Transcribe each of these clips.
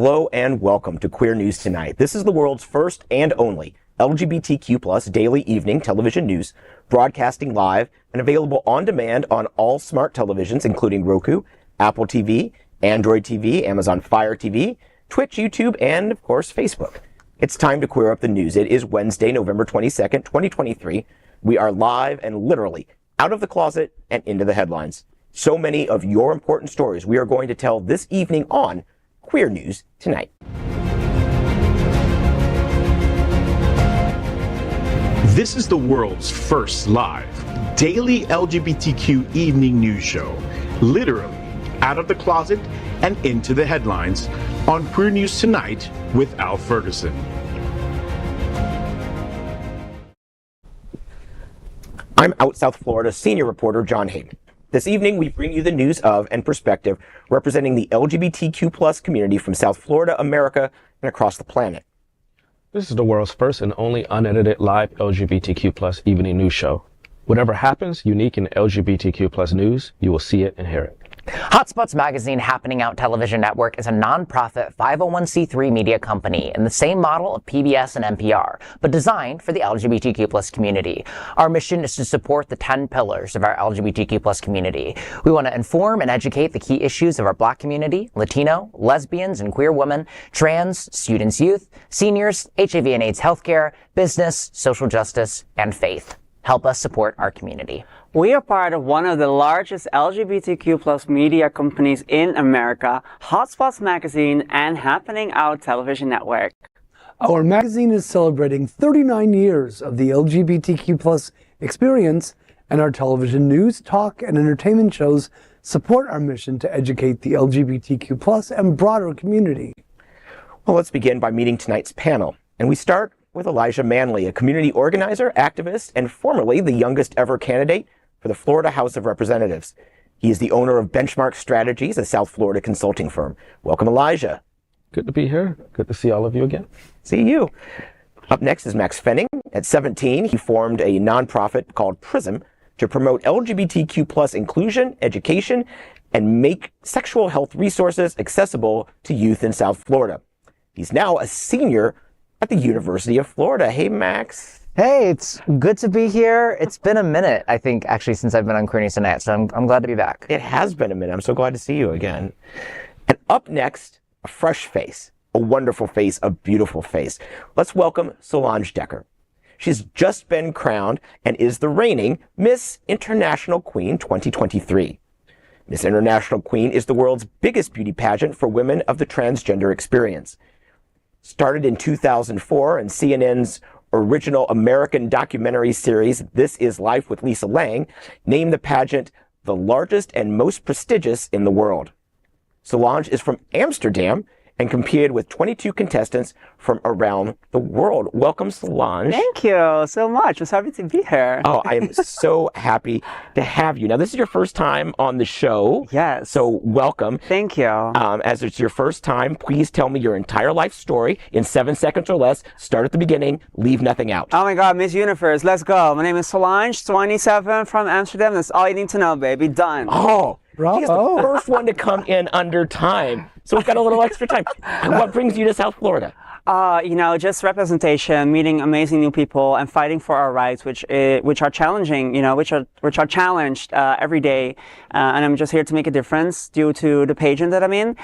Hello and welcome to Queer News Tonight. This is the world's first and only LGBTQ plus daily evening television news, broadcasting live and available on demand on all smart televisions, including Roku, Apple TV, Android TV, Amazon Fire TV, Twitch, YouTube, and of course, Facebook. It's time to queer up the news. It is Wednesday, November 22nd, 2023. We are live and literally out of the closet and into the headlines. So many of your important stories we are going to tell this evening on Queer News Tonight. This is the world's first live daily LGBTQ evening news show, literally out of the closet and into the headlines on Queer News Tonight with Al Ferguson. I'm out South Florida senior reporter John Hayden. This evening, we bring you the news of and perspective representing the LGBTQ plus community from South Florida, America, and across the planet. This is the world's first and only unedited live LGBTQ plus evening news show. Whatever happens unique in LGBTQ plus news, you will see it and hear it. Hotspots Magazine Happening Out Television Network is a nonprofit 501c3 media company in the same model of PBS and NPR, but designed for the LGBTQ plus community. Our mission is to support the 10 pillars of our LGBTQ plus community. We want to inform and educate the key issues of our Black community, Latino, lesbians and queer women, trans, students, youth, seniors, HIV and AIDS healthcare, business, social justice, and faith. Help us support our community. We are part of one of the largest LGBTQ plus media companies in America, Hotspots Magazine and Happening Out Television Network. Our magazine is celebrating 39 years of the LGBTQ plus experience, and our television news, talk, and entertainment shows support our mission to educate the LGBTQ plus and broader community. Well, let's begin by meeting tonight's panel. And we start with Elijah Manley, a community organizer, activist, and formerly the youngest ever candidate for the Florida House of Representatives. He is the owner of Benchmark Strategies, a South Florida consulting firm. Welcome, Elijah. Good to be here. Good to see all of you again. See you. Up next is Maxx Fenning. At 17, he formed a nonprofit called PRISM to promote LGBTQ plus inclusion, education, and make sexual health resources accessible to youth in South Florida. He's now a senior at the University of Florida. Hey, Max. Hey, it's good to be here. It's been a minute, I think, actually, since I've been on Queer News Tonight, so I'm glad to be back. It has been a minute. I'm so glad to see you again. And up next, a fresh face, a wonderful face, a beautiful face. Let's welcome Solange Dekker. She's just been crowned and is the reigning Miss International Queen 2023. Miss International Queen is the world's biggest beauty pageant for women of the transgender experience. Started in 2004 and CNN's original American documentary series, This Is Life with Lisa Lang, named the pageant the largest and most prestigious in the world. Solange is from Amsterdam and competed with 22 contestants from around the world. Welcome, Solange. Thank you so much. I'm happy to be here. Oh, I am so happy to have you. Now, this is your first time on the show. Yes. So welcome. Thank you. As it's your first time, please tell me your entire life story in 7 seconds or less. Start at the beginning, leave nothing out. Oh my God, Miss Universe, let's go. My name is Solange, 27, from Amsterdam. That's all you need to know, baby. Done. Oh, Bravo. she's the first one to come in under time. So we've got a little extra time. And what brings you to South Florida? Just representation, meeting amazing new people, and fighting for our rights, which are challenging, which are challenged every day. And I'm just here to make a difference due to the pageant that I'm in.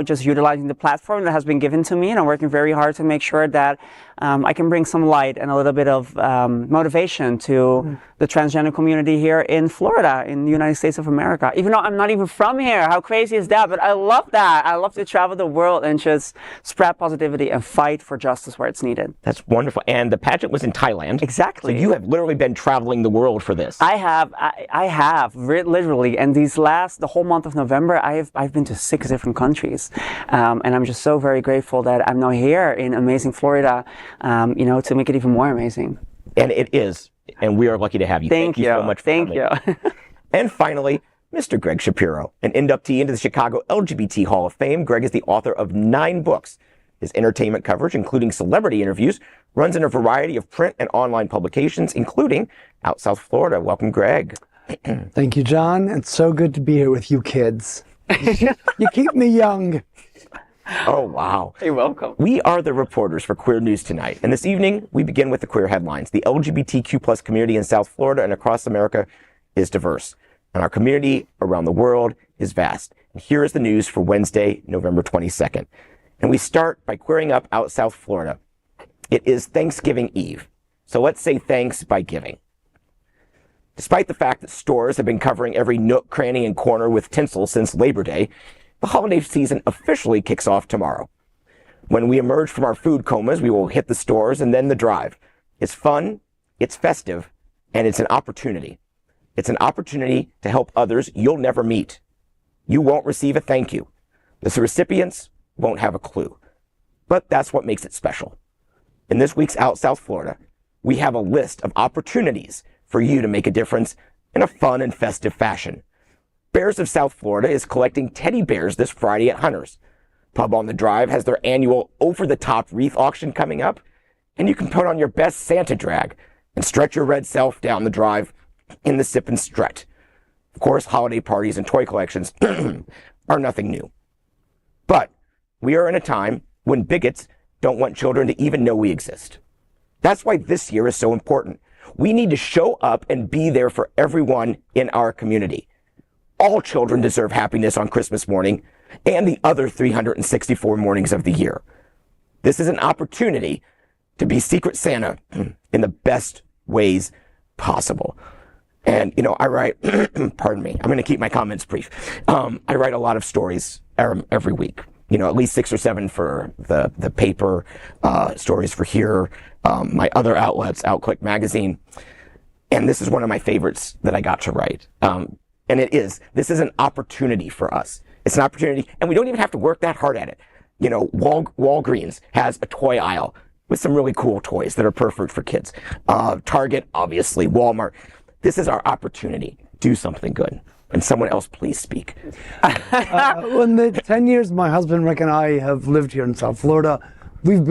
Just utilizing the platform that has been given to me, and I'm working very hard to make sure that I can bring some light and a little bit of motivation to the transgender community here in Florida, in the United States of America. Even though I'm not even from here, how crazy is that? But I love that. I love to travel the world and just spread positivity and fight for justice where it's needed. That's wonderful. And the pageant was in Thailand. Exactly. So you have literally been traveling the world for this. I have literally, and the whole month of November, I've been to 6 different countries, and I'm just so very grateful that I'm now here in amazing Florida, to make it even more amazing. And it is, and we are lucky to have you. Thank you so much for Thank coming. you. And finally, Mr. Gregg Shapiro, an inductee into the Chicago LGBT Hall of Fame. Gregg is the author of 9 books. His entertainment coverage, including celebrity interviews, runs in a variety of print and online publications, including out South Florida. Welcome, Gregg. Thank you, John. It's so good to be here with you kids. You keep me young. Oh, wow. You're welcome. We are the reporters for Queer News Tonight. And this evening, we begin with the queer headlines. The LGBTQ plus community in South Florida and across America is diverse. And our community around the world is vast. And here is the news for Wednesday, November 22nd. And we start by queering up out South Florida. It is Thanksgiving Eve. So let's say thanks by giving. Despite the fact that stores have been covering every nook, cranny, and corner with tinsel since Labor Day, the holiday season officially kicks off tomorrow. When we emerge from our food comas, we will hit the stores and then the drive. It's fun, it's festive, and it's an opportunity. It's an opportunity to help others you'll never meet. You won't receive a thank you. The recipients won't have a clue. But that's what makes it special. In this week's Out South Florida, we have a list of opportunities for you to make a difference in a fun and festive fashion. Bears of South Florida is collecting teddy bears this Friday at Hunter's. Pub on the Drive has their annual over-the-top wreath auction coming up, and you can put on your best Santa drag and stretch your red self down the drive in the sip and strut. Of course, holiday parties and toy collections are nothing new. But we are in a time when bigots don't want children to even know we exist. That's why this year is so important. We need to show up and be there for everyone in our community. All children deserve happiness on Christmas morning and the other 364 mornings of the year. This is an opportunity to be Secret Santa in the best ways possible. And, you know, I write, pardon me, I'm going to keep my comments brief. I write a lot of stories every week, you know, at least 6 or 7 for the paper, stories for here, my other outlets, Outclick Magazine. And this is one of my favorites that I got to write. And this is an opportunity for us. It's an opportunity, and we don't even have to work that hard at it. You know, Walgreens has a toy aisle with some really cool toys that are perfect for kids. Target, obviously, Walmart. This is our opportunity. Do something good. And someone else, please speak. In the 10 years my husband Rick and I have lived here in South Florida, we've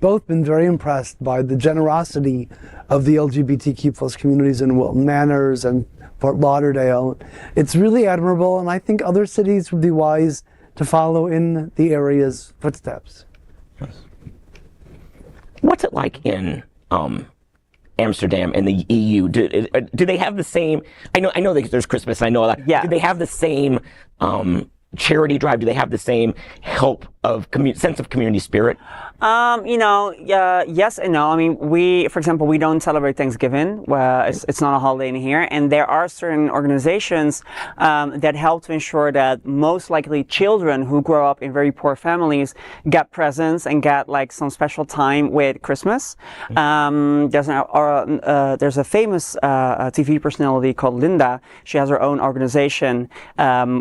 both been very impressed by the generosity of the LGBTQ plus communities in Wilton Manors and Fort Lauderdale. It's really admirable, and I think other cities would be wise to follow in the area's footsteps. What's it like in Amsterdam and the EU? Do they have the same? I know there's Christmas. I know that. Yeah. Do they have the same charity drive? Do they have the same help of sense of community spirit? Yes and no. I mean, for example, we don't celebrate Thanksgiving. It's not a holiday in here. And there are certain organizations that help to ensure that most likely children who grow up in very poor families get presents and get like some special time with Christmas. There's a famous TV personality called Linda. She has her own organization,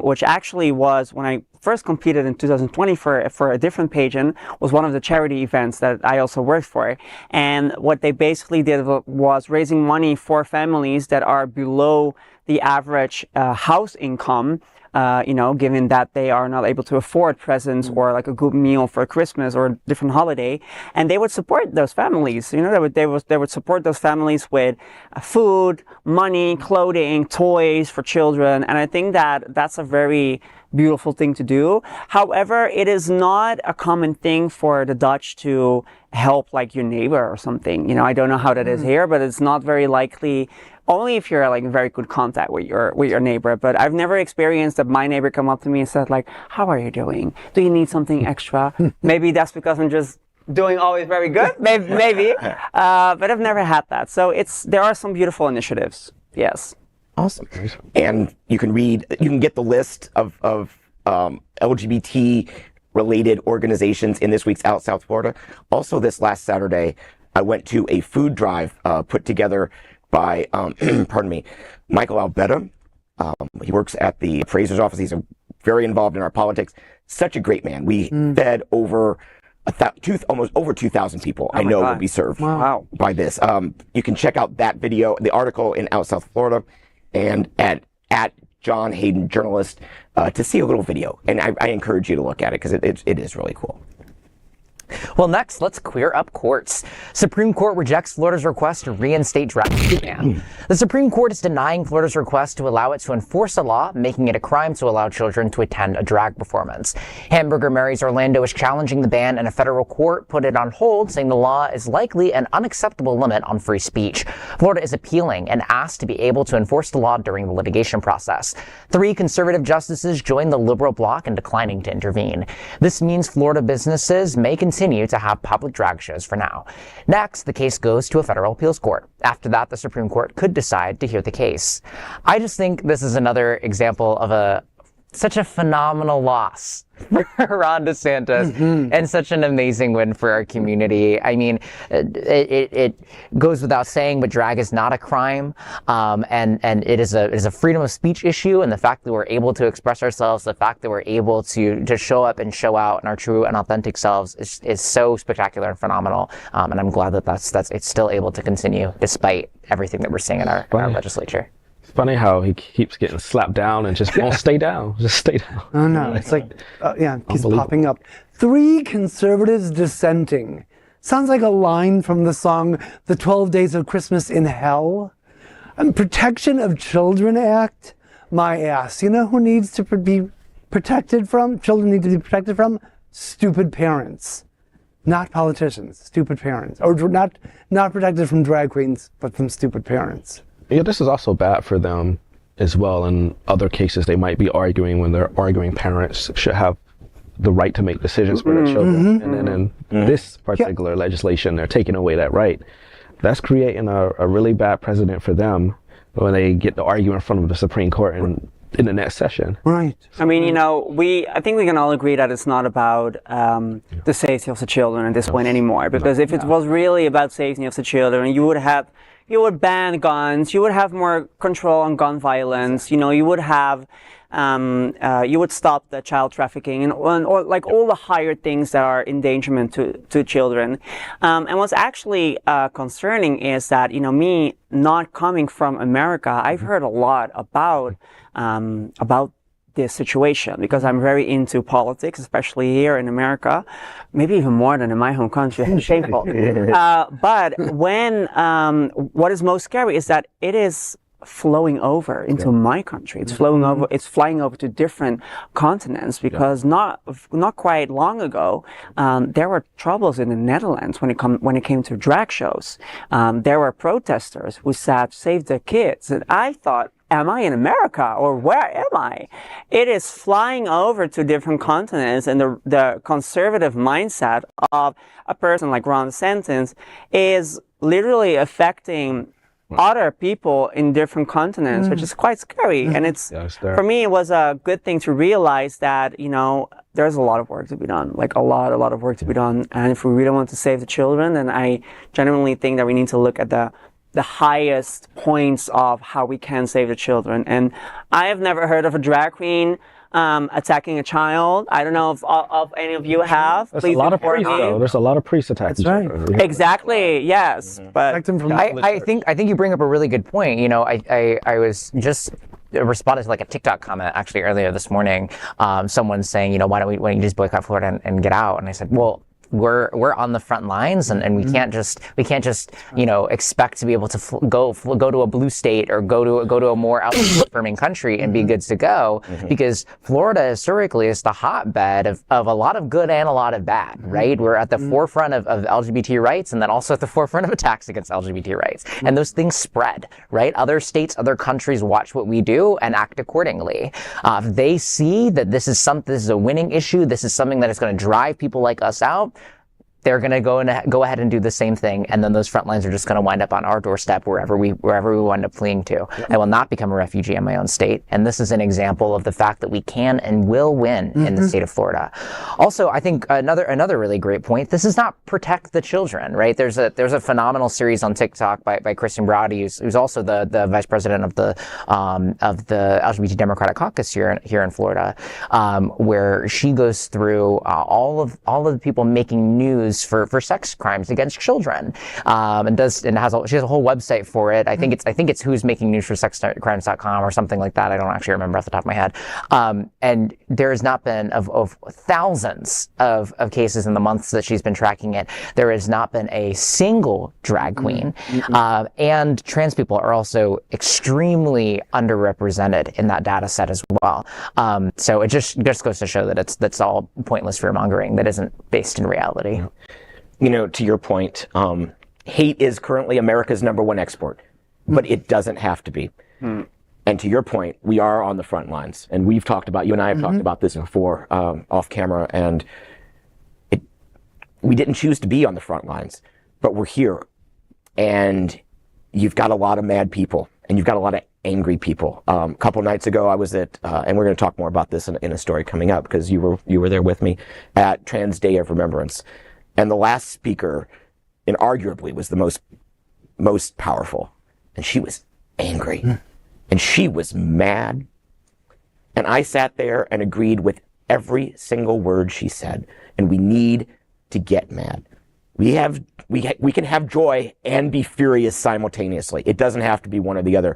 which actually was, when I first competed in 2020 for a different pageant, was one of the charity events that I also worked for. And what they basically did was raising money for families that are below the average house income, given that they are not able to afford presents or like a good meal for Christmas or a different holiday. And they would support those families. You know, they would support those families with food, money, clothing, toys for children. And I think that that's a very beautiful thing to do. However, it is not a common thing for the Dutch to help like your neighbor or something. You know, I don't know how that is here, but it's not very likely. Only if you're like in very good contact with your neighbor. But I've never experienced that my neighbor come up to me and said like, "How are you doing? Do you need something extra?" Maybe that's because I'm just doing always very good. Maybe. But I've never had that. So there are some beautiful initiatives. Yes. Awesome. And you can get the list of LGBT related organizations in this week's Out South Florida. Also, this last Saturday, I went to a food drive put together by, Michael Albetta. He works at the appraiser's office. He's very involved in our politics. Such a great man. We fed over almost over 2,000 people I know will be served by this. You can check out that video, the article in Out South Florida, and at John Hayden Journalist to see a little video. And I encourage you to look at it because it is really cool. Well, next, let's queer up courts. Supreme Court rejects Florida's request to reinstate drag ban. The Supreme Court is denying Florida's request to allow it to enforce a law making it a crime to allow children to attend a drag performance. Hamburger Mary's Orlando is challenging the ban, and a federal court put it on hold, saying the law is likely an unacceptable limit on free speech. Florida is appealing and asked to be able to enforce the law during the litigation process. 3 conservative justices joined the liberal bloc in declining to intervene. This means Florida businesses may continue to have public drag shows for now. Next, the case goes to a federal appeals court. After that, the Supreme Court could decide to hear the case. I just think this is another example of such a phenomenal loss for Ron DeSantis and such an amazing win for our community. I mean, it goes without saying, but drag is not a crime, and it is a freedom of speech issue. And the fact that we're able to express ourselves, the fact that we're able to show up and show out in our true and authentic selves is so spectacular and phenomenal. And I'm glad that it's still able to continue despite everything that we're seeing in our legislature. It's funny how he keeps getting slapped down and just won't stay down. Just stay down. Oh no, it's like, keeps popping up. 3 conservatives dissenting. Sounds like a line from the song The 12 Days of Christmas in Hell. Protection of Children Act. My ass. You know who needs to be protected from? Children need to be protected from? Stupid parents. Not politicians. Stupid parents. Or not protected from drag queens, but from stupid parents. Yeah, this is also bad for them as well. In other cases, they might be arguing when they're arguing parents should have the right to make decisions for their children. And then in this particular legislation, they're taking away that right. That's creating a really bad precedent for them when they get to argue in front of the Supreme Court in the next session. Right. I mean, I think we can all agree that it's not about the safety of the children at this point anymore. Because if it was really about safety of the children, you would ban guns, you would have more control on gun violence, you would have, you would stop the child trafficking or like all the higher things that are endangerment to children. And what's actually concerning is that, me not coming from America, I've heard a lot about this situation because I'm very into politics, especially here in America, maybe even more than in my home country. Shameful. But what is most scary is that it is flowing over into my country. It's flowing over. It's flying over to different continents because not quite long ago, there were troubles in the Netherlands when it came to drag shows. There were protesters who said, "Save the kids," and I thought, am I in America or where am I? It is flying over to different continents, and the conservative mindset of a person like Ron DeSantis is literally affecting other people in different continents, which is quite scary. And for me, it was a good thing to realize that, there's a lot of work to be done, like a lot of work to be done. And if we really want to save the children, then I genuinely think that we need to look at the highest points of how we can save the children. And I have never heard of a drag queen attacking a child. I don't know if any of you have. There's a lot of priests, though. There's a lot of priests attacking children. Exactly. Yes. But I think you bring up a really good point. I was just responded to like a TikTok comment actually earlier this morning. Someone saying, why don't you just boycott Florida and get out? And I said, well, we're on the front lines, and we can't just expect to be able to go to a blue state or go to a more affirming country and be good to go, because Florida historically is the hotbed of a lot of good and a lot of bad, right? We're at the forefront of LGBT rights, and then also at the forefront of attacks against LGBT rights, and those things spread, right? Other states, other countries watch what we do and act accordingly. If they see that this is a winning issue, this is something that is going to drive people like us out, they're going to go ahead and do the same thing, and then those front lines are just going to wind up on our doorstep wherever we wind up fleeing to. I will not become a refugee in my own state, and this is an example of the fact that we can and will win in the state of Florida. Also, I think another really great point. This is not protect the children, right? There's a phenomenal series on TikTok by Kristen Brody, who's also the vice president of the LGBT Democratic Caucus here in Florida, where she goes through all of the people making news names for sex crimes against children, and she has a whole website for it. I think it's who's making news for sexcrimes.com or something like that. I don't actually remember off the top of my head. And there has not been of thousands of cases in the months that she's been tracking it. There has not been a single drag queen, and trans people are also extremely underrepresented in that data set as well. So it just goes to show that that's all pointless fear-mongering that isn't based in reality. You know, to your point, hate is currently America's #1 export, but it doesn't have to be. And to your point, we are on the front lines, and we've talked about, you and I have talked about this before, off camera, and we didn't choose to be on the front lines, but we're here. And you've got a lot of mad people, and you've got a lot of angry people. A couple nights ago, I was at, and we're going to talk more about this in a story coming up, because you were there with me at Trans Day of Remembrance. And the last speaker, inarguably, was the most powerful. And she was angry. And she was mad. And I sat there and agreed with every single word she said. And we need to get mad. We can have joy and be furious simultaneously. It doesn't have to be one or the other.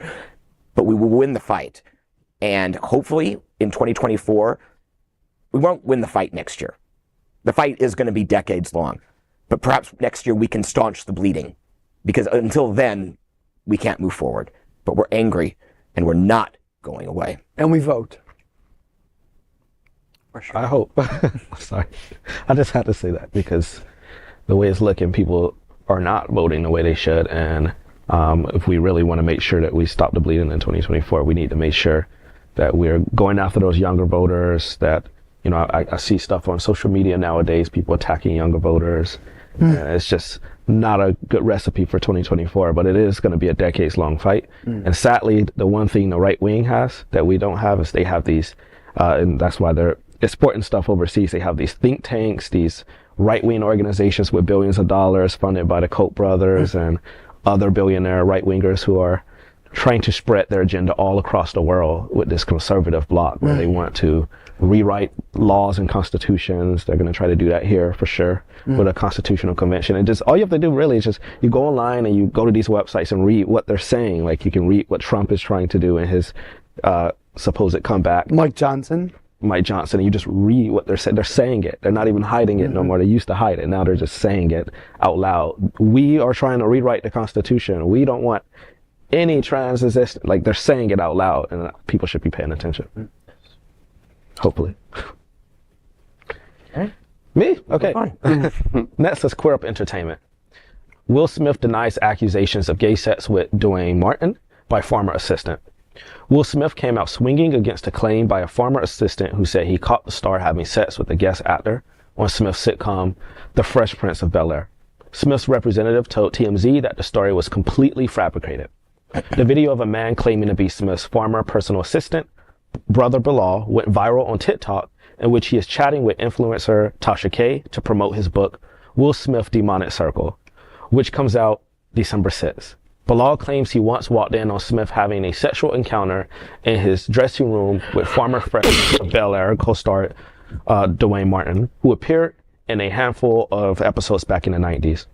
But we will win the fight. And hopefully in 2024, we won't win the fight next year. The fight is going to be decades long. But perhaps next year we can staunch the bleeding. Because until then, we can't move forward. But we're angry, and we're not going away. And we vote. For sure. I hope. Sorry. I just had to say that because the way it's looking, people are not voting the way they should. And if we really want to make sure that we stop the bleeding in 2024, we need to make sure that we're going after those younger voters. That, you know, I see stuff on social media nowadays, people attacking younger voters. It's just not a good recipe for 2024, but it is going to be a decades-long fight. And sadly, the one thing the right wing has that we don't have is they have these, and that's why they're exporting stuff overseas. They have these think tanks, these right-wing organizations with billions of dollars funded by the Koch brothers and other billionaire right-wingers who are trying to spread their agenda all across the world with this conservative bloc where they want to rewrite laws and constitutions. They're going to try to do that here for sure with a constitutional convention. And just all you have to do really is just you go online and you go to these websites and read what they're saying. Like you can read what Trump is trying to do in his supposed comeback. Mike Johnson, and you just read what they're saying. They're saying it. They're not even hiding it no more. They used to hide it. Now they're just saying it out loud. We are trying to rewrite the Constitution. We don't want any trans existence. Like they're saying it out loud, and people should be paying attention. Hopefully. Okay. Me? Okay. Next is Queer Up Entertainment. Will Smith denies accusations of gay sex with Dwayne Martin by former assistant. Will Smith came out swinging against a claim by a former assistant who said he caught the star having sex with a guest actor on Smith's sitcom, The Fresh Prince of Bel-Air. Smith's representative told TMZ that the story was completely fabricated. The video of a man claiming to be Smith's former personal assistant, Brother Bilal, went viral on TikTok, in which he is chatting with influencer Tasha K to promote his book, Will Smith Demonic Circle, which comes out December 6th. Bilal claims he once walked in on Smith having a sexual encounter in his dressing room with former Fresh Bel-Air co-star Dwayne Martin, who appeared in a handful of episodes back in the 90s.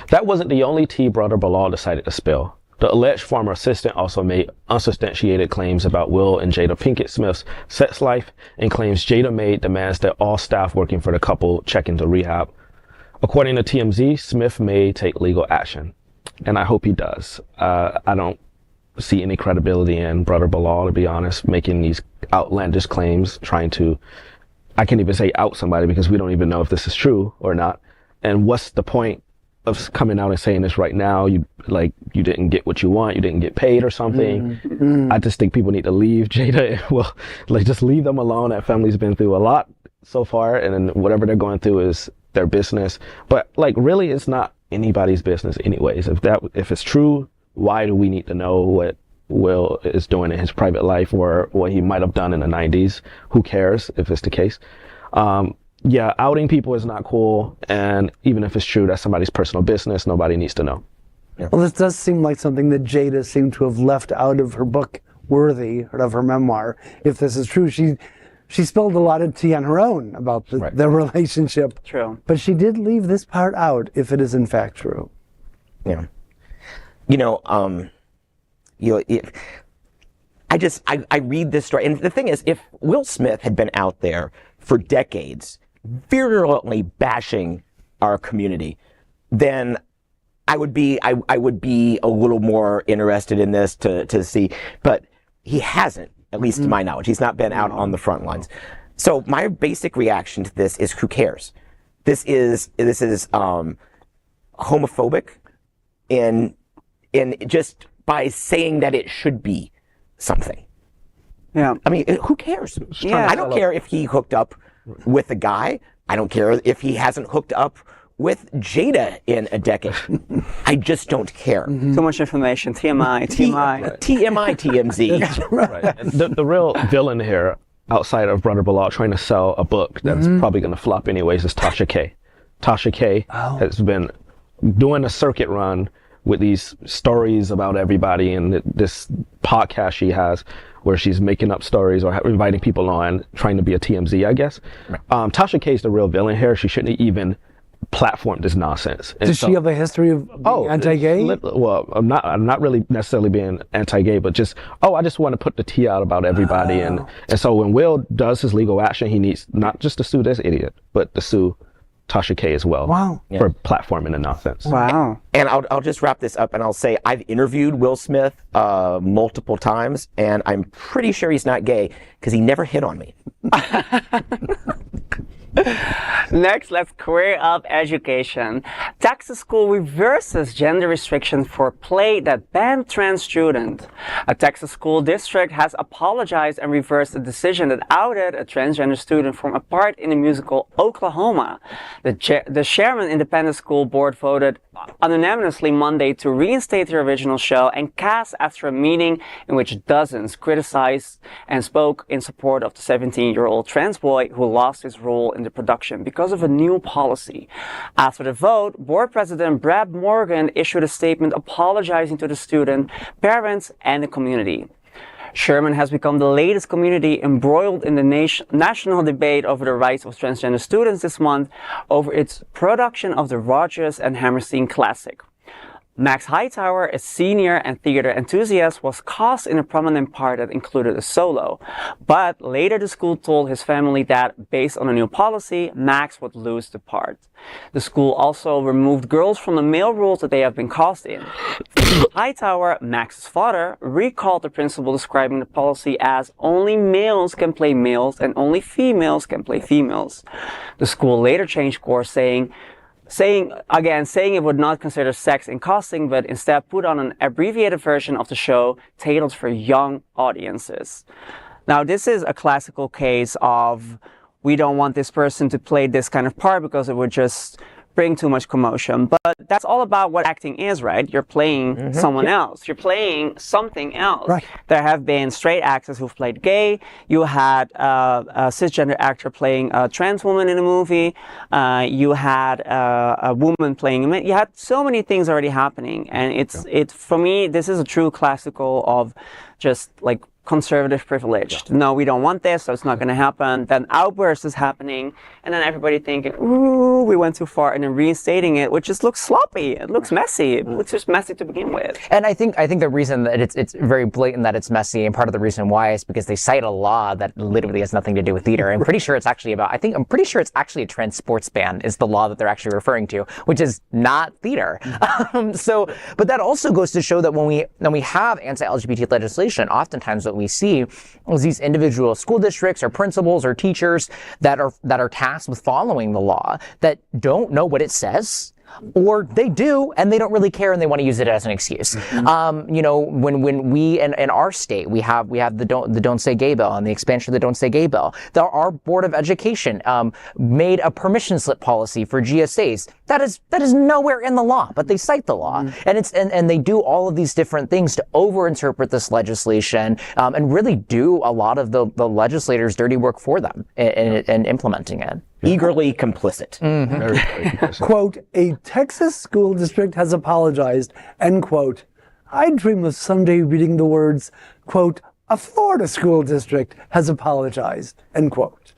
That wasn't the only tea Brother Bilal decided to spill. The alleged former assistant also made unsubstantiated claims about Will and Jada Pinkett Smith's sex life and claims Jada made demands that all staff working for the couple check into rehab. According to TMZ, Smith may take legal action, and I hope he does. I don't see any credibility in Brother Bilal, to be honest, making these outlandish claims, trying to, I can't even say out somebody because we don't even know if this is true or not. And what's the point of coming out and saying this right now? You didn't get what you want, you didn't get paid or something. I just think people need to leave Jada. Well, just leave them alone. That family's been through a lot so far, and then whatever they're going through is their business. But really, it's not anybody's business anyways. If it's true, why do we need to know what Will is doing in his private life or what he might have done in the 90s? Who cares if it's the case? Yeah, outing people is not cool, and even if it's true, that's somebody's personal business. Nobody needs to know. Yeah. Well, this does seem like something that Jada seemed to have left out of her book, Worthy, of her memoir. If this is true, she She spilled a lot of tea on her own about their relationship. True. But she did leave this part out, if it is in fact true. Yeah. I read this story, and the thing is, if Will Smith had been out there for decades, virulently bashing our community, then I would be a little more interested in this to see, but he hasn't, at least to my knowledge. He's not been out on the front lines. So my basic reaction to this is, who cares? This is homophobic, in just by saying that it should be something. Yeah. I mean, who cares? Yeah. I don't care if he hooked up with a guy. I don't care if he hasn't hooked up with Jada in a decade. I just don't care. Too much information. TMI. TMZ. Right. The real villain here, outside of Brother Bilal trying to sell a book that's probably going to flop anyways, is Tasha K. Tasha K has been doing a circuit run with these stories about everybody, and this podcast she has where she's making up stories or inviting people on, trying to be a TMZ, I guess. Tasha K is the real villain here. She shouldn't even platform this nonsense. And Does she have a history of being anti-gay? Well, I'm not really necessarily being anti-gay, but just, I just want to put the tea out about everybody. And so when Will does his legal action, he needs not just to sue this idiot, but to sue Tasha K as well for platforming the nonsense. Wow. And I'll just wrap this up, and I'll say I've interviewed Will Smith multiple times, and I'm pretty sure he's not gay because he never hit on me. Next, let's queer up education. Texas school reverses gender restrictions for play that banned trans student. A Texas school district has apologized and reversed a decision that outed a transgender student from a part in the musical Oklahoma. The Sherman Independent School Board voted unanimously Monday to reinstate the original show and cast after a meeting in which dozens criticized and spoke in support of the 17-year-old trans boy who lost his role in the production because of a new policy. After the vote, board president Brad Morgan issued a statement apologizing to the student, parents, and the community. Sherman has become the latest community embroiled in the national debate over the rights of transgender students this month over its production of the Rodgers and Hammerstein classic. Max Hightower, a senior and theater enthusiast, was cast in a prominent part that included a solo. But later the school told his family that, based on a new policy, Max would lose the part. The school also removed girls from the male roles that they have been cast in. Hightower, Max's father, recalled the principle describing the policy as only males can play males and only females can play females. The school later changed course, saying it would not consider sex in casting, but instead put on an abbreviated version of the show tailored for young audiences. Now, this is a classical case of we don't want this person to play this kind of part because it would just bring too much commotion. But that's all about what acting is, right? You're playing someone else. You're playing something else. Right. There have been straight actors who've played gay. You had a cisgender actor playing a trans woman in a movie. You had a woman playing a man. You had so many things already happening. And it's for me, this is a true classical of just like conservative privilege. No, we don't want this, so it's not going to happen. Then outburst is happening, and then everybody thinking, ooh, we went too far, and then reinstating it, which just looks sloppy. It looks messy. It looks just messy to begin with. And I think the reason that it's very blatant that it's messy, and part of the reason why is because they cite a law that literally has nothing to do with theater. I'm pretty sure it's actually I'm pretty sure it's actually a trans sports ban is the law that they're actually referring to, which is not theater. But that also goes to show that when we have anti-LGBT legislation, oftentimes what we see is these individual school districts or principals or teachers that are tasked with following the law that don't know what it says, or they do and they don't really care and they want to use it as an excuse. When we in our state we have the Don't Say Gay bill and the expansion of the Don't Say Gay bill. Our Board of Education made a permission slip policy for GSAs. That is nowhere in the law, but they cite the law, and they do all of these different things to overinterpret this legislation and really do a lot of the legislators' dirty work for them in implementing it. Eagerly complicit. Very, very complicit. Quote, a Texas school district has apologized, end quote. I dream of someday reading the words, quote, a Florida school district has apologized, end quote.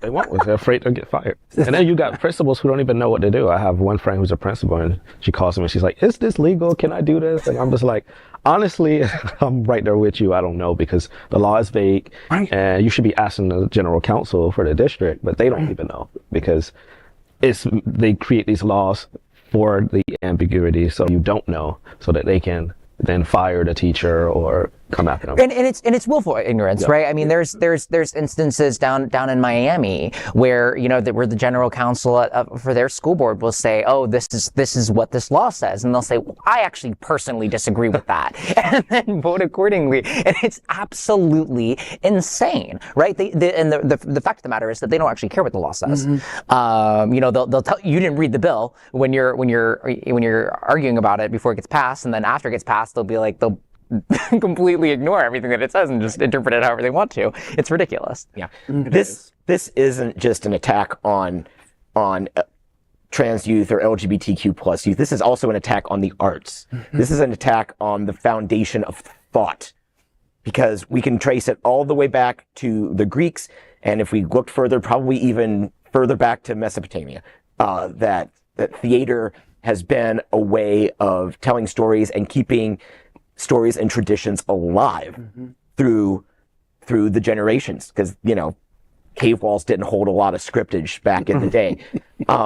They won't. They're afraid to get fired. And then you got principals who don't even know what to do. I have one friend who's a principal, and she calls me and she's like, is this legal? Can I do this? And I'm just like, honestly, I'm right there with you. I don't know, because the law is vague, and you should be asking the general counsel for the district, but they don't even know, because they create these laws for the ambiguity, so you don't know, so that they can then fire the teacher or come after them. And it's willful ignorance, right? I mean, there's instances down in Miami where, you know, where the general counsel for their school board will say, oh, this is what this law says, and they'll say, well, I actually personally disagree with that, and then vote accordingly. And it's absolutely insane, right? The fact of the matter is that they don't actually care what the law says. Mm-hmm. You know, they'll tell you didn't read the bill when you're arguing about it before it gets passed, and then after it gets passed, they'll completely ignore everything that it says and just interpret it however they want to. It's ridiculous. Yeah. This isn't just an attack on trans youth or LGBTQ plus youth. This is also an attack on the arts. Mm-hmm. This is an attack on the foundation of thought, because we can trace it all the way back to the Greeks, and if we looked further, probably even further back to Mesopotamia, that theater has been a way of telling stories and keeping stories and traditions alive through the generations, because, you know, cave walls didn't hold a lot of scriptage back in the day. I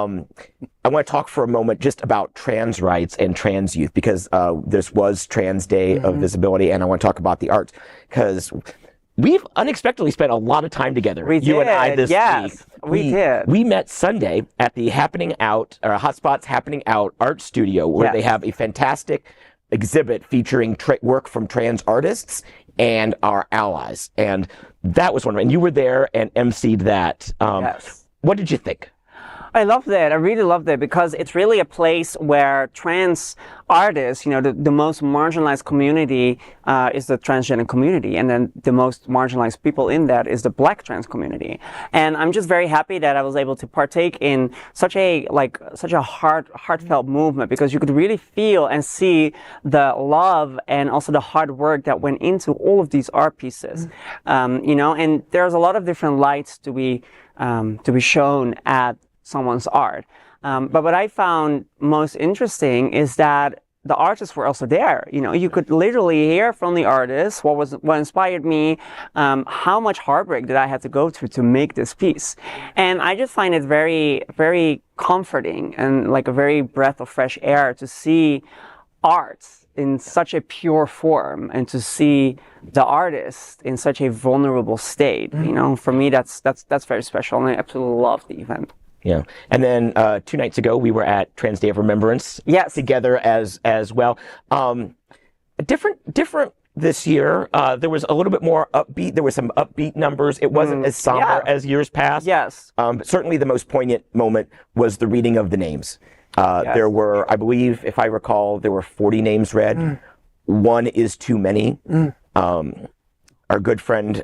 want to talk for a moment just about trans rights and trans youth, because this was Trans Day of Visibility, and I want to talk about the arts, because we've unexpectedly spent a lot of time together, you and I, this week. We did. We met Sunday at the Hotspots Happening Out art studio, where they have a fantastic exhibit featuring work from trans artists and our allies. And that was and you were there and emceed that. Yes. What did you think? I loved it. I really loved it, because it's really a place where trans artists, you know, the most marginalized community is the transgender community, and then the most marginalized people in that is the Black trans community. And I'm just very happy that I was able to partake in such a heartfelt movement, because you could really feel and see the love and also the hard work that went into all of these art pieces. You know, and there's a lot of different lights to be shown at someone's art. But what I found most interesting is that the artists were also there. You know, you could literally hear from the artists what inspired me, how much heartbreak did I have to go through to make this piece. And I just find it very, very comforting and like a very breath of fresh air to see art in such a pure form, and to see the artist in such a vulnerable state. You know, for me, that's very special, and I absolutely love the event. Yeah. And then 2 nights ago, we were at Trans Day of Remembrance together as well. Different this year. There was a little bit more upbeat. There were some upbeat numbers. It wasn't as somber as years past. Yes. But certainly the most poignant moment was the reading of the names. There were, I believe, if I recall, there were 40 names read. One is too many. Our good friend,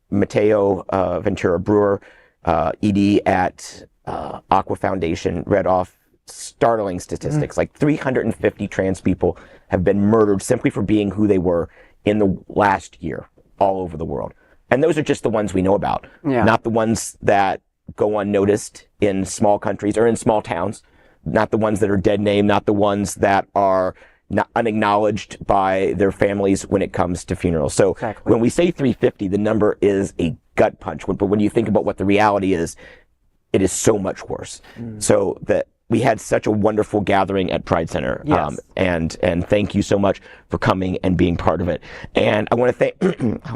Mateo Ventura Brewer, ED at Aqua Foundation, read off startling statistics. Like 350 trans people have been murdered simply for being who they were in the last year all over the world. And those are just the ones we know about, not the ones that go unnoticed in small countries or in small towns, not the ones that are dead named, not the ones that are not unacknowledged by their families when it comes to funerals. So when we say 350, the number is a gut punch. But when you think about what the reality is, it is so much worse. So that we had such a wonderful gathering at Pride Center. And thank you so much for coming and being part of it. And I want to thank,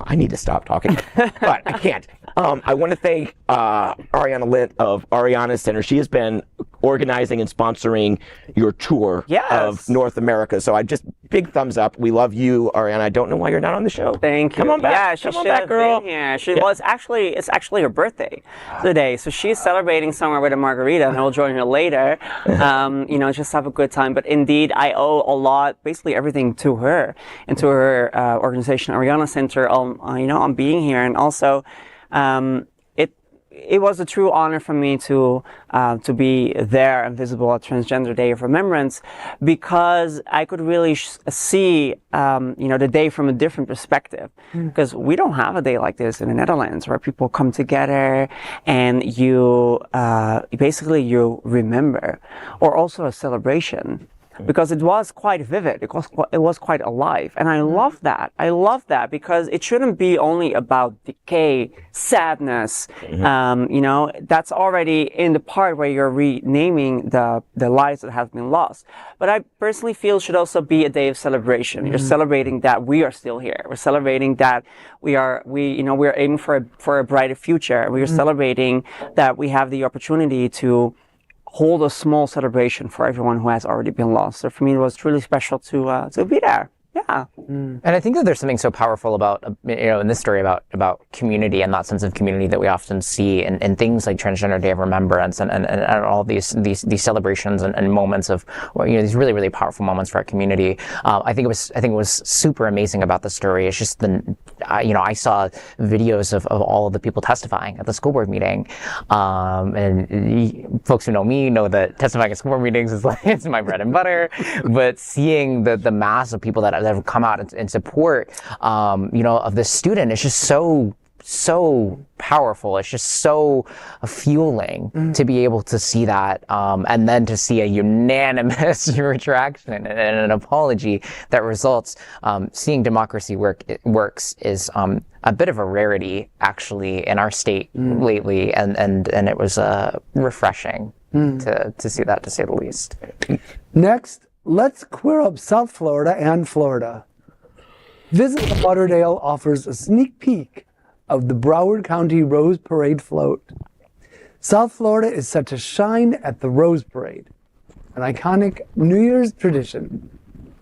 I need to stop talking, but I can't. I want to thank Ariana Lint of Ariana Center. She has been organizing and sponsoring your tour of North America. So I just, big thumbs up. We love you, Ariana. I don't know why you're not on the show. Thank you. Come on back. Yeah, she Come on should back, have girl. been here. Well, it's actually her birthday today. So she's celebrating somewhere with a margarita, and I'll join her later. You know, just have a good time. But indeed, I owe a lot, basically everything to her and to her organization, Ariana Center, you know, on being here. And also, it was a true honor for me to be there and visible at Transgender Day of Remembrance, because I could really see, the day from a different perspective. Because we don't have a day like this in the Netherlands, where people come together and you remember, or also a celebration. Because it was quite vivid, it was quite alive, and I love that. I love that, because it shouldn't be only about decay, sadness. That's already in the part where you're renaming the lives that have been lost. But I personally feel it should also be a day of celebration. You're celebrating that we are still here. We're celebrating that we're aiming for a brighter future. We are celebrating that we have the opportunity to hold a small celebration for everyone who has already been lost. So for me, it was truly special to be there. Yeah. And I think that there's something so powerful about, in this story about community and that sense of community that we often see in things like Transgender Day of Remembrance and all these celebrations and moments of, these really, really powerful moments for our community. I think it was super amazing about the story. It's just I saw videos of all of the people testifying at the school board meeting. And folks who know me know that testifying at school board meetings is it's my bread and butter. But seeing the mass of people that have come out in support, of this student, it's just so powerful. It's just so fueling to be able to see that, and then to see a unanimous retraction and an apology that results. Seeing democracy works is a bit of a rarity, actually, in our state lately, and it was refreshing to see that, to say the least. Next, let's queer up South Florida and Florida. Visit Lauderdale offers a sneak peek of the Broward County Rose Parade float. South Florida is set to shine at the Rose Parade, an iconic New Year's tradition.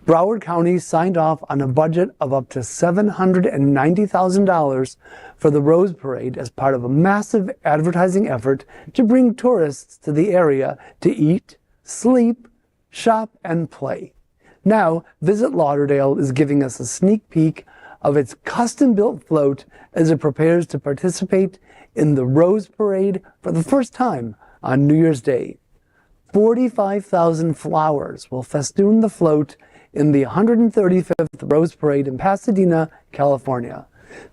Broward County signed off on a budget of up to $790,000 for the Rose Parade as part of a massive advertising effort to bring tourists to the area to eat, sleep, shop, and play. Now, Visit Lauderdale is giving us a sneak peek of its custom-built float as it prepares to participate in the Rose Parade for the first time on New Year's Day. 45,000 flowers will festoon the float in the 135th Rose Parade in Pasadena, California.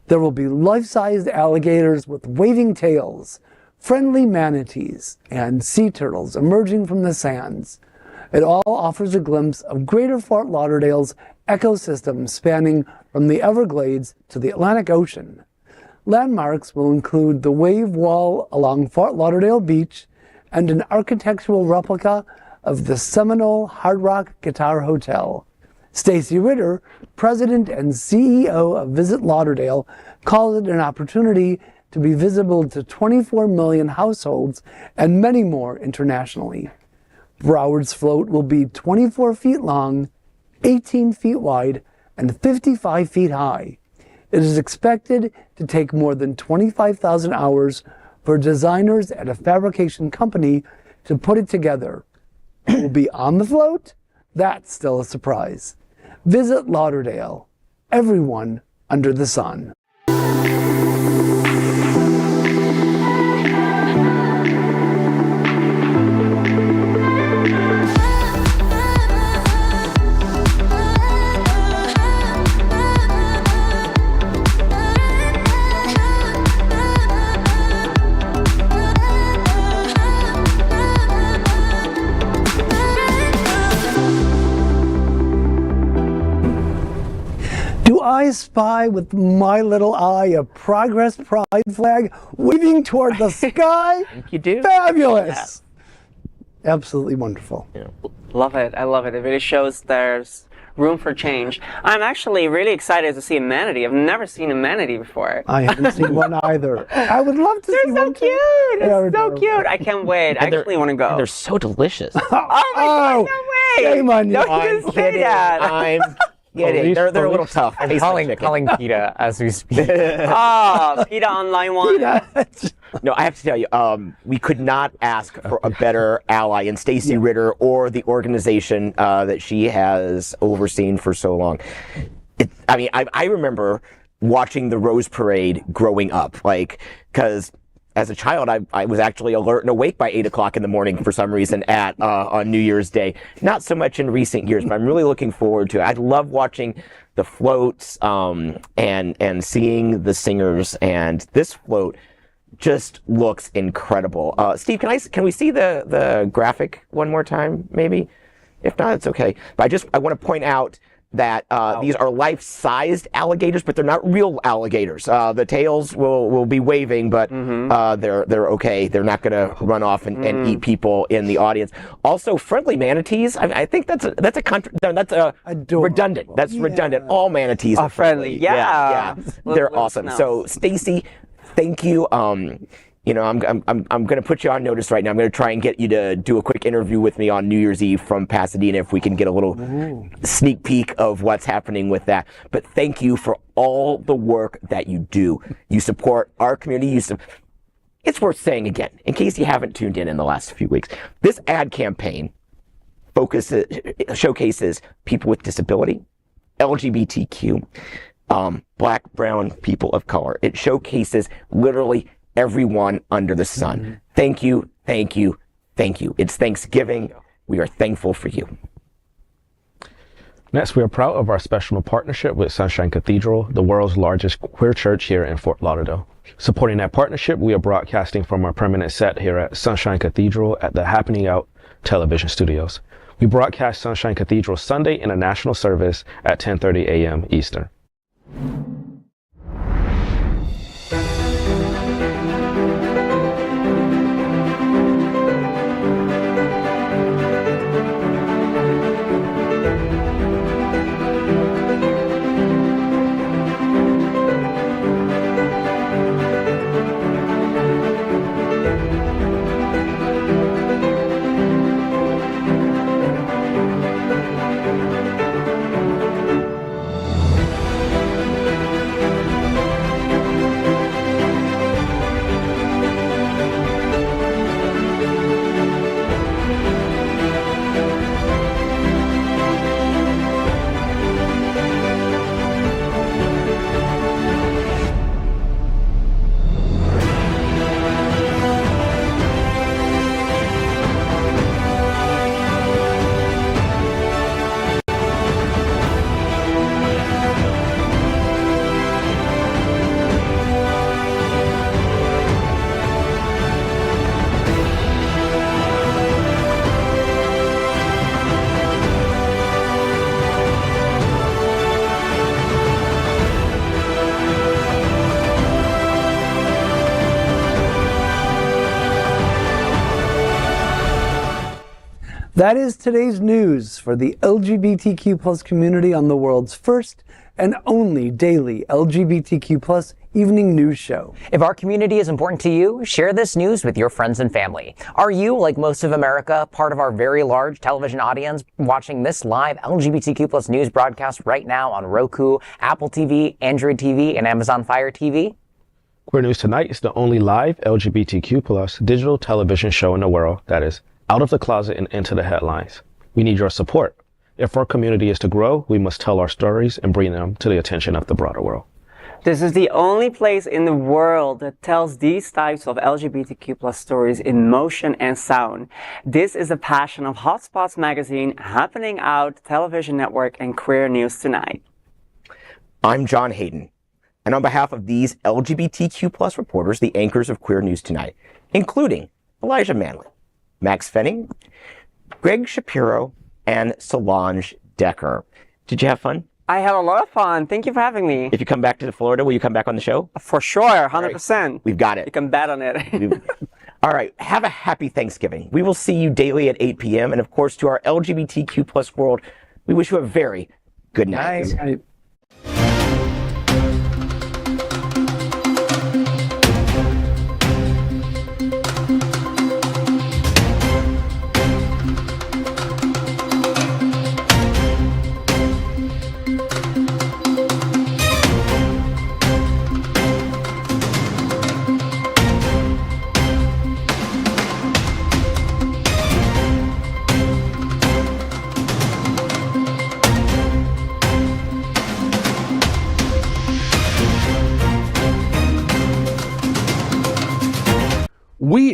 There will be life-sized alligators with waving tails, friendly manatees, and sea turtles emerging from the sands. It all offers a glimpse of Greater Fort Lauderdale's ecosystem spanning from the Everglades to the Atlantic Ocean. Landmarks will include the wave wall along Fort Lauderdale Beach and an architectural replica of the Seminole Hard Rock Guitar Hotel. Stacy Ritter, president and CEO of Visit Lauderdale, calls it an opportunity to be visible to 24 million households and many more internationally. Broward's float will be 24 feet long, 18 feet wide, and 55 feet high. It is expected to take more than 25,000 hours for designers at a fabrication company to put it together. It will be on the float? That's still a surprise. Visit Lauderdale. Everyone under the sun. I spy with my little eye a Progress Pride flag waving toward the sky? I think you do. Fabulous! Yeah. Absolutely wonderful. Yeah. Love it. I love it. It really shows there's room for change. I'm actually really excited to see a manatee. I've never seen a manatee before. I haven't seen one either. I would love to see one too. They're so cute. I can't wait. I actually want to go. They're so delicious. Oh my God, no way! Shame on you. No, you didn't say that. I'm kidding. They're a little tough. I'm calling PETA as we speak. Oh, PETA on line one. No, I have to tell you, we could not ask for a better ally in Stacy Ritter or the organization that she has overseen for so long. I remember watching the Rose Parade growing up, because as a child, I was actually alert and awake by 8 o'clock in the morning for some reason on New Year's Day. Not so much in recent years, but I'm really looking forward to it. I love watching the floats and seeing the singers, and this float just looks incredible. Steve, can we see the graphic one more time, maybe? If not, it's okay. But I want to point out that these are life-sized alligators, but they're not real alligators. The tails will be waving, but they're okay. They're not going to run off and eat people in the audience. Also, friendly manatees. I think that's redundant. That's redundant. All manatees are friendly. Yeah. They're awesome. So, Stacy, thank you. You know, I'm going to put you on notice right now. I'm going to try and get you to do a quick interview with me on New Year's Eve from Pasadena if we can get a little sneak peek of what's happening with that. But thank you for all the work that you do. You support our community. It's worth saying again, in case you haven't tuned in the last few weeks. This ad campaign showcases people with disability, LGBTQ, Black, brown people of color. It showcases literally everyone under the sun. Thank you, thank you, thank you. It's Thanksgiving. We are thankful for you. Next, we are proud of our special partnership with Sunshine Cathedral, the world's largest queer church here in Fort Lauderdale. Supporting that partnership, we are broadcasting from our permanent set here at Sunshine Cathedral at the Happening Out television studios. We broadcast Sunshine Cathedral Sunday in a national service at 10:30 a.m. Eastern. That is today's news for the LGBTQ+ community on the world's first and only daily LGBTQ+ evening news show. If our community is important to you, share this news with your friends and family. Are you, like most of America, part of our very large television audience watching this live LGBTQ+ news broadcast right now on Roku, Apple TV, Android TV, and Amazon Fire TV? Queer News Tonight is the only live LGBTQ+ digital television show in the world that is out of the closet and into the headlines. We need your support. If our community is to grow, we must tell our stories and bring them to the attention of the broader world. This is the only place in the world that tells these types of LGBTQ+ stories in motion and sound. This is a passion of Hotspots Magazine, Happening Out television network, and Queer News Tonight. I'm John Hayden, and on behalf of these LGBTQ+ reporters, the anchors of Queer News Tonight, including Elijah Manley, Maxx Fenning, Gregg Shapiro, and Solange Dekker. Did you have fun? I had a lot of fun. Thank you for having me. If you come back to Florida, will you come back on the show? For sure, 100%. Right. We've got it. You can bet on it. All right. Have a happy Thanksgiving. We will see you daily at 8 p.m. And of course, to our LGBTQ+ world, we wish you a very good night. Night.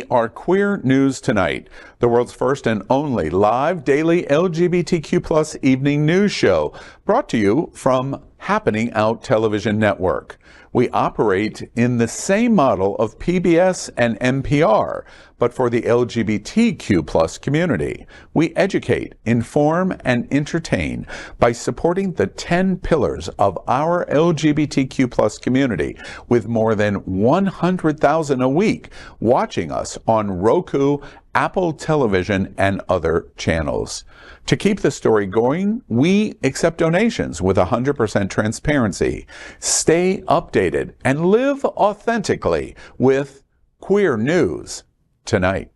are Queer News Tonight, the world's first and only live daily LGBTQ+ evening news show, brought to you from Happening Out Television Network. We operate in the same model of PBS and NPR, but for the LGBTQ+ community. We educate, inform, and entertain by supporting the 10 pillars of our LGBTQ+ community, with more than 100,000 a week watching us on Roku, Apple Television, and other channels. To keep the story going, we accept donations with 100% transparency. Stay updated and live authentically with Queer News Tonight.